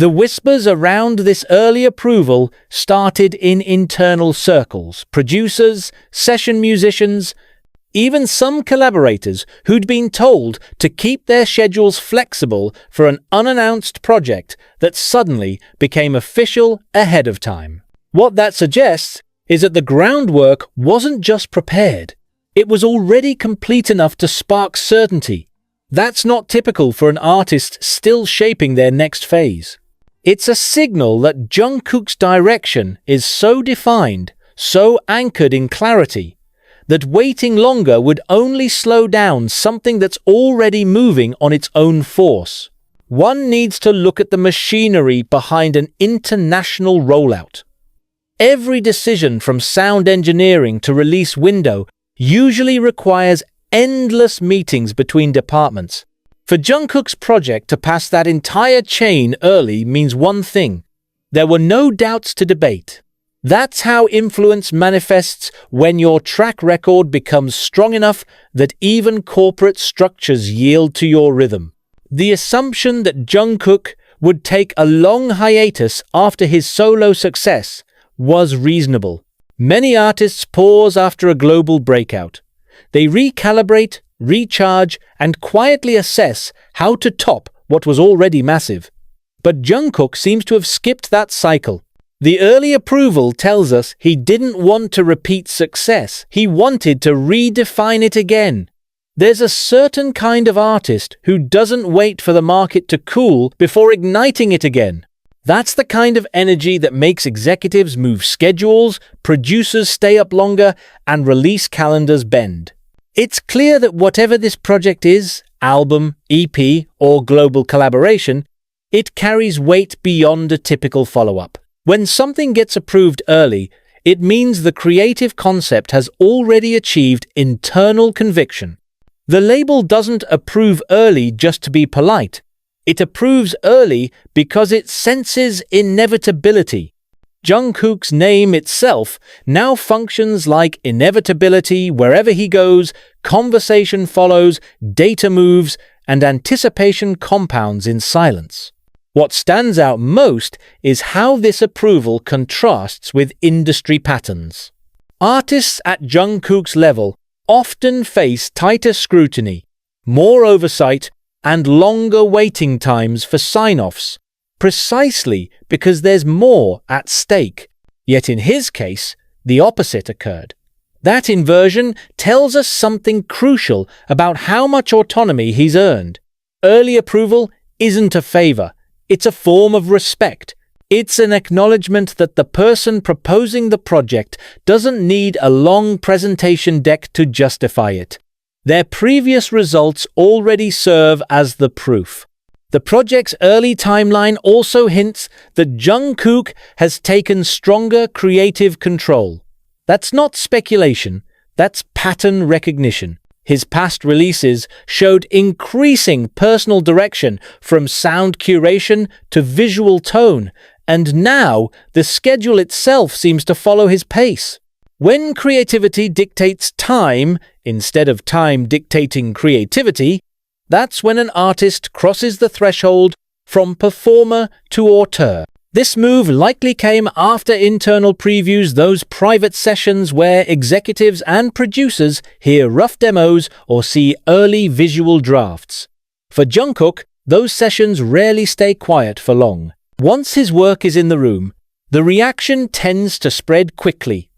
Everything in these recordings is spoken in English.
The whispers around this early approval started in internal circles, producers, session musicians, even some collaborators who'd been told to keep their schedules flexible for an unannounced project that suddenly became official ahead of time. What that suggests is that the groundwork wasn't just prepared, it was already complete enough to spark certainty. That's not typical for an artist still shaping their next phase. It's a signal that Jungkook's direction is so defined, so anchored in clarity, that waiting longer would only slow down something that's already moving on its own force. One needs to look at the machinery behind an international rollout. Every decision from sound engineering to release window usually requires endless meetings between departments. For Jungkook's project to pass that entire chain early means one thing: there were no doubts to debate. That's how influence manifests when your track record becomes strong enough that even corporate structures yield to your rhythm. The assumption that Jungkook would take a long hiatus after his solo success was reasonable. Many artists pause after a global breakout. They recalibrate, recharge, and quietly assess how to top what was already massive. But Jungkook seems to have skipped that cycle. The early approval tells us he didn't want to repeat success, he wanted to redefine it again. There's a certain kind of artist who doesn't wait for the market to cool before igniting it again. That's the kind of energy that makes executives move schedules, producers stay up longer, and release calendars bend. It's clear that whatever this project is, album, EP, or global collaboration, it carries weight beyond a typical follow-up. When something gets approved early, it means the creative concept has already achieved internal conviction. The label doesn't approve early just to be polite. It approves early because it senses inevitability. Jungkook's name itself now functions like inevitability wherever he goes, conversation follows, data moves, and anticipation compounds in silence. What stands out most is how this approval contrasts with industry patterns. Artists at Jungkook's level often face tighter scrutiny, more oversight, and longer waiting times for sign-offs, precisely because there's more at stake. Yet in his case, the opposite occurred. That inversion tells us something crucial about how much autonomy he's earned. Early approval isn't a favor. It's a form of respect. It's an acknowledgement that the person proposing the project doesn't need a long presentation deck to justify it. Their previous results already serve as the proof. The project's early timeline also hints that Jungkook has taken stronger creative control. That's not speculation, that's pattern recognition. His past releases showed increasing personal direction from sound curation to visual tone, and now the schedule itself seems to follow his pace. When creativity dictates time, instead of time dictating creativity, that's when an artist crosses the threshold from performer to auteur. This move likely came after internal previews, those private sessions where executives and producers hear rough demos or see early visual drafts. For Jungkook, those sessions rarely stay quiet for long. Once his work is in the room, the reaction tends to spread quickly,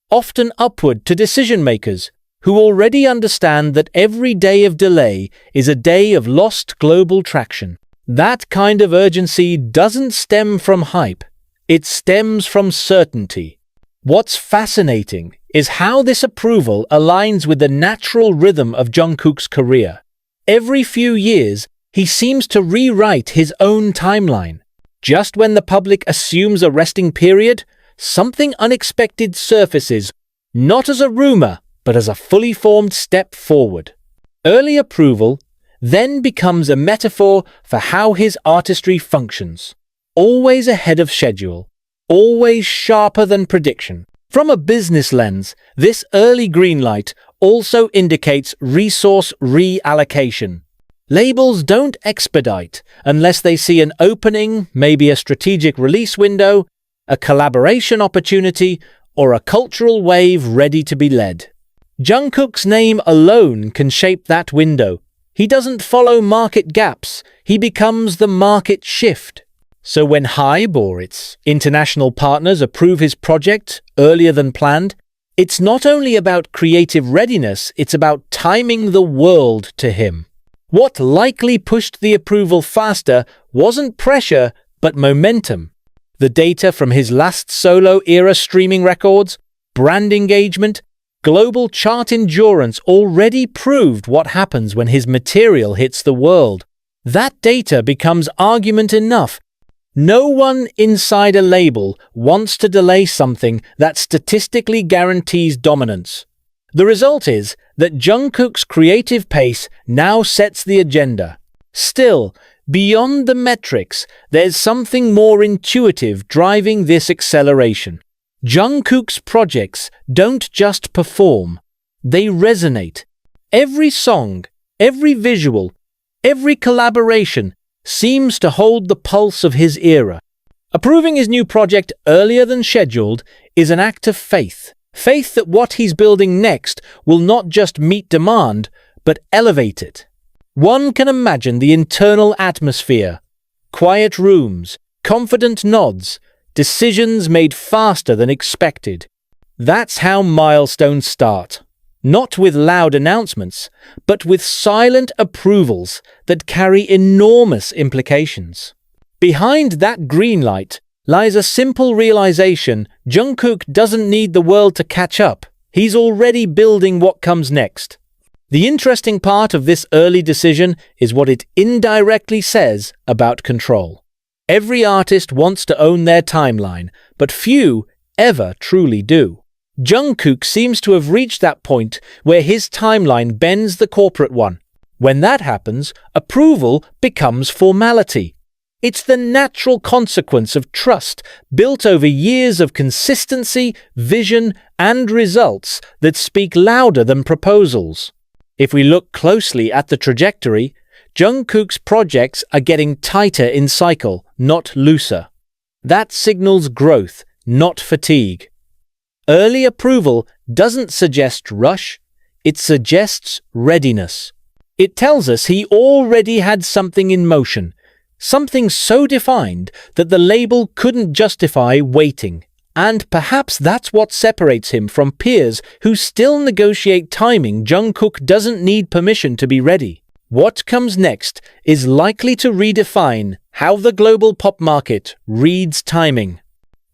often upward to decision-makers who already understand that every day of delay is a day of lost global traction. That kind of urgency doesn't stem from hype, it stems from certainty. What's fascinating is how this approval aligns with the natural rhythm of Jungkook's career. Every few years, he seems to rewrite his own timeline. Just when the public assumes a resting period, something unexpected surfaces, not as a rumor, but as a fully formed step forward. Early approval then becomes a metaphor for how his artistry functions. Always ahead of schedule, always sharper than prediction. From a business lens, this early green light also indicates resource reallocation. Labels don't expedite unless they see an opening, maybe a strategic release window, a collaboration opportunity, or a cultural wave ready to be led. Jungkook's name alone can shape that window. He doesn't follow market gaps, he becomes the market shift. So when HYBE or its international partners approve his project earlier than planned, it's not only about creative readiness, it's about timing the world to him. What likely pushed the approval faster wasn't pressure, but momentum. The data from his last solo-era streaming records, brand engagement, global chart endurance already proved what happens when his material hits the world. That data becomes argument enough. No one inside a label wants to delay something that statistically guarantees dominance. The result is that Jungkook's creative pace now sets the agenda. Still, beyond the metrics, there's something more intuitive driving this acceleration. Jungkook's projects don't just perform, they resonate. Every song, every visual, every collaboration seems to hold the pulse of his era. Approving his new project earlier than scheduled is an act of faith. Faith that what he's building next will not just meet demand, but elevate it. One can imagine the internal atmosphere. Quiet rooms, confident nods, decisions made faster than expected. That's how milestones start. Not with loud announcements, but with silent approvals that carry enormous implications. Behind that green light lies a simple realization: Jungkook doesn't need the world to catch up. He's already building what comes next. The interesting part of this early decision is what it indirectly says about control. Every artist wants to own their timeline, but few ever truly do. Jungkook seems to have reached that point where his timeline bends the corporate one. When that happens, approval becomes formality. It's the natural consequence of trust built over years of consistency, vision, and results that speak louder than proposals. If we look closely at the trajectory, Jungkook's projects are getting tighter in cycle, not looser. That signals growth, not fatigue. Early approval doesn't suggest rush, it suggests readiness. It tells us he already had something in motion, something so defined that the label couldn't justify waiting. And perhaps that's what separates him from peers who still negotiate timing. Jungkook doesn't need permission to be ready. What comes next is likely to redefine how the global pop market reads timing.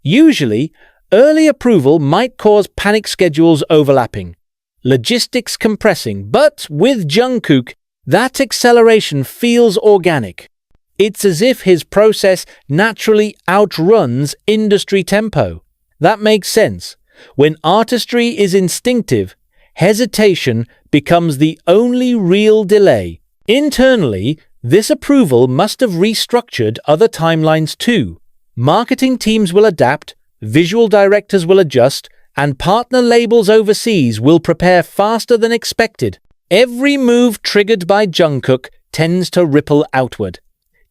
Usually, early approval might cause panic schedules overlapping, logistics compressing, but with Jungkook, that acceleration feels organic. It's as if his process naturally outruns industry tempo. That makes sense. When artistry is instinctive, hesitation becomes the only real delay. Internally, this approval must have restructured other timelines too. Marketing teams will adapt, visual directors will adjust, and partner labels overseas will prepare faster than expected. Every move triggered by Jungkook tends to ripple outward.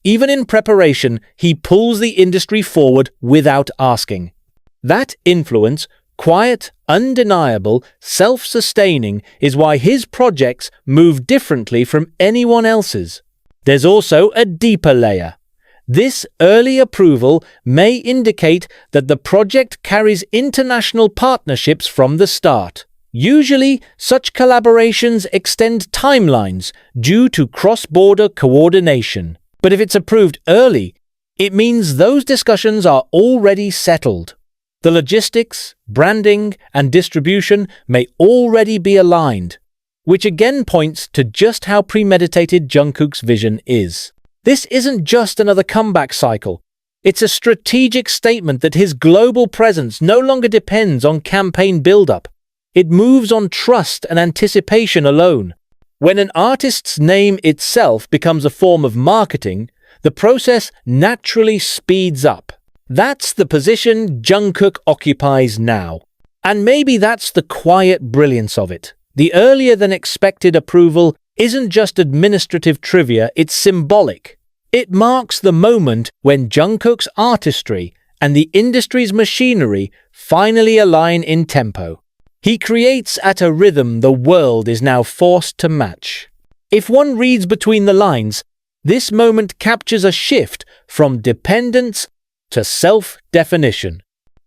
Even in preparation, he pulls the industry forward without asking. That influence, quiet, undeniable, self-sustaining, is why his projects move differently from anyone else's. There's also a deeper layer. This early approval may indicate that the project carries international partnerships from the start. Usually, such collaborations extend timelines due to cross-border coordination. But if it's approved early, it means those discussions are already settled. The logistics, branding, and distribution may already be aligned, which again points to just how premeditated Jungkook's vision is. This isn't just another comeback cycle. It's a strategic statement that his global presence no longer depends on campaign build-up. It moves on trust and anticipation alone. When an artist's name itself becomes a form of marketing, the process naturally speeds up. That's the position Jungkook occupies now. And maybe that's the quiet brilliance of it. The earlier-than-expected approval isn't just administrative trivia, it's symbolic. It marks the moment when Jungkook's artistry and the industry's machinery finally align in tempo. He creates at a rhythm the world is now forced to match. If one reads between the lines, this moment captures a shift from dependence to self-definition.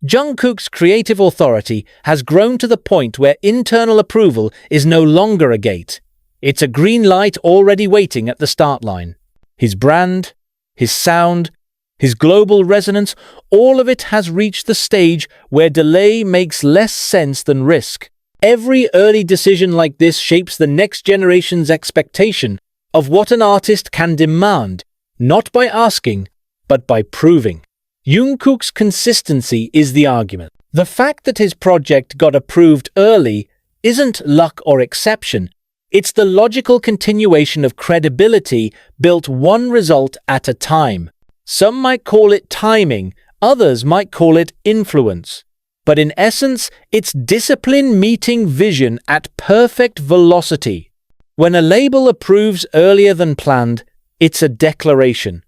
Jungkook's creative authority has grown to the point where internal approval is no longer a gate. It's a green light already waiting at the start line. His brand, his sound, his global resonance, all of it has reached the stage where delay makes less sense than risk. Every early decision like this shapes the next generation's expectation of what an artist can demand, not by asking, but by proving. Jungkook's consistency is the argument. The fact that his project got approved early isn't luck or exception. It's the logical continuation of credibility built one result at a time. Some might call it timing, others might call it influence. But in essence, it's discipline meeting vision at perfect velocity. When a label approves earlier than planned, it's a declaration.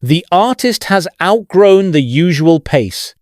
The artist has outgrown the usual pace.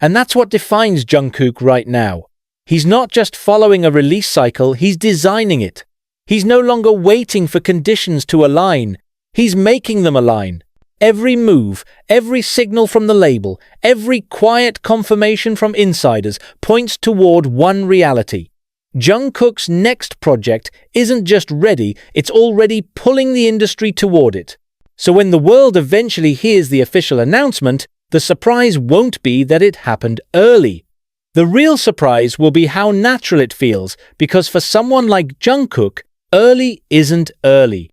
And that's what defines Jungkook right now. He's not just following a release cycle, he's designing it. He's no longer waiting for conditions to align. He's making them align. Every move, every signal from the label, every quiet confirmation from insiders points toward one reality. Jungkook's next project isn't just ready, it's already pulling the industry toward it. So when the world eventually hears the official announcement, the surprise won't be that it happened early. The real surprise will be how natural it feels, because for someone like Jungkook, early isn't early.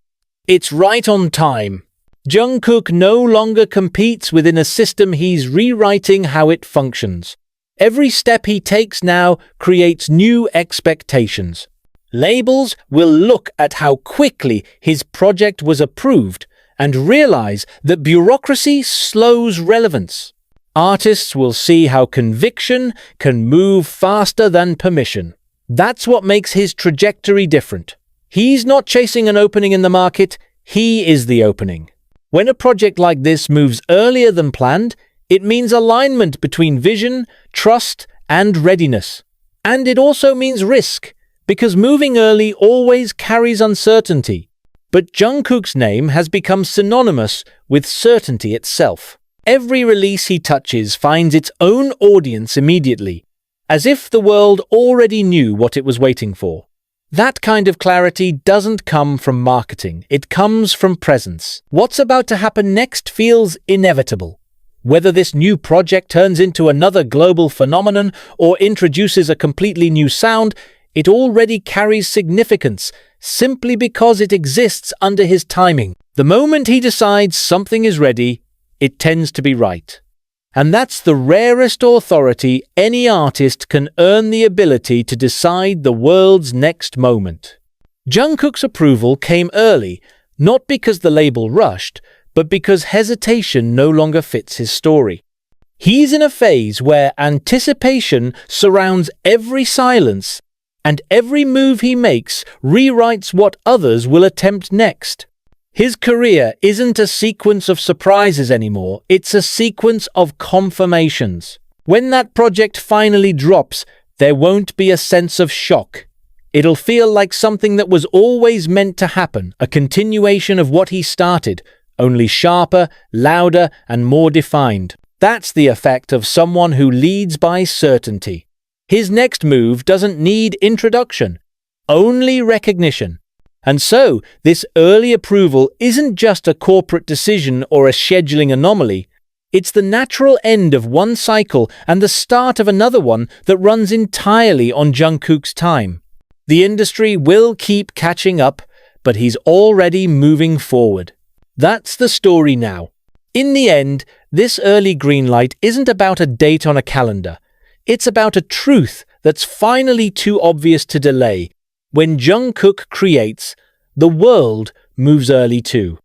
It's right on time. Jungkook no longer competes within a system, he's rewriting how it functions. Every step he takes now creates new expectations. Labels will look at how quickly his project was approved and realize that bureaucracy slows relevance. Artists will see how conviction can move faster than permission. That's what makes his trajectory different. He's not chasing an opening in the market, he is the opening. When a project like this moves earlier than planned, it means alignment between vision, trust, and readiness. And it also means risk, because moving early always carries uncertainty. But Jungkook's name has become synonymous with certainty itself. Every release he touches finds its own audience immediately, as if the world already knew what it was waiting for. That kind of clarity doesn't come from marketing, it comes from presence. What's about to happen next feels inevitable. Whether this new project turns into another global phenomenon or introduces a completely new sound, it already carries significance, simply because it exists under his timing. The moment he decides something is ready, it tends to be right. And that's the rarest authority any artist can earn, the ability to decide the world's next moment. Jungkook's approval came early, not because the label rushed, but because hesitation no longer fits his story. He's in a phase where anticipation surrounds every silence, and every move he makes rewrites what others will attempt next. His career isn't a sequence of surprises anymore, it's a sequence of confirmations. When that project finally drops, there won't be a sense of shock. It'll feel like something that was always meant to happen, a continuation of what he started, only sharper, louder, and more defined. That's the effect of someone who leads by certainty. His next move doesn't need introduction, only recognition. And so, this early approval isn't just a corporate decision or a scheduling anomaly. It's the natural end of one cycle and the start of another one that runs entirely on Jungkook's time. The industry will keep catching up, but he's already moving forward. That's the story now. In the end, this early green light isn't about a date on a calendar. It's about a truth that's finally too obvious to delay. When Jungkook creates, the world moves early too.